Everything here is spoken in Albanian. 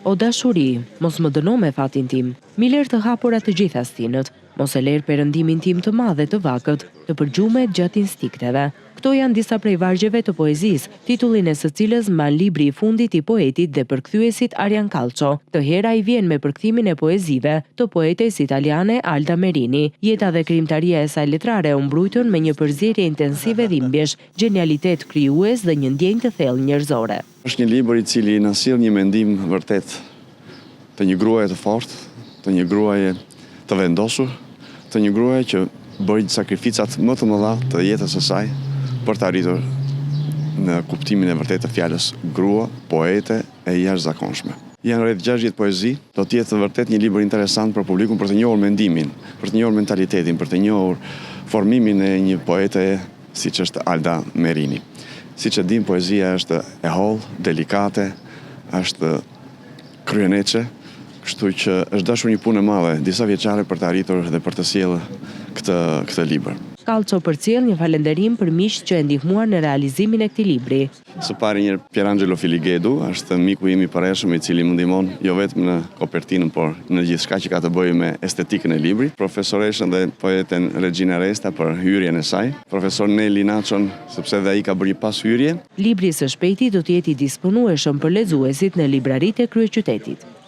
O dashuri, mos më dëno me fatin tim, mi ler të hapura të gjitha stinët, mos e ler perëndimin tim të madh dhe të vakët, të përgjume gjatë instikteve. Këto janë disa prej vargjeve të poezisë, titullin e së cilës mban libri i fundit i poetit dhe përkthyesit Arjan Kalço. Të hera i vjen me përkthimin e poezive të poetes italiane Alda Merini. Jeta dhe krijimtaria e saj letrare u mbrojtën me një përzierje intensive dhimbjesh, gjenialitet krijues dhe një ndjenjë të thellë njerëzore. Është një libër i cili na sjell një mendim vërtet të një gruaje të fortë, të një gruaje të vendosur, të një gruaje që bëri sakrificat më të mëdha të jetës së saj për të arritur në kuptimin e vërtet të fjalës grua, poete e jashtëzakonshme. Janë rreth 60 poezi, do të jetë vërtet një libër interesant për publikun për të njohur mendimin, për të njohur mentalitetin, për të njohur formimin e një poete siç është Alda Merini. Siç e dim, poezia është e hollë, delikate, është kryeneçe, kështu që është dashur një punë e madhe, disa vjeçare për të arritur dhe për të sjellë këtë libër. Kalço përcjell një falënderim për miqtë që e ndihmuar në realizimin e këtij libri. Së pari një Pierangelo Filighedu, është miku im i përhershëm i cili më ndihmon jo vetëm në kopertinën, por në gjithçka që ka të bëjë me estetikën e librit. Profesoreshën dhe poeten Regina Resta për hyrjen e saj. Profesor Neli Naçon, sepse dhe ai ka bërë pas hyrje. Libri së shpejti do të jetë i disponueshëm për lexuesit në libraritë e kryeqytetit.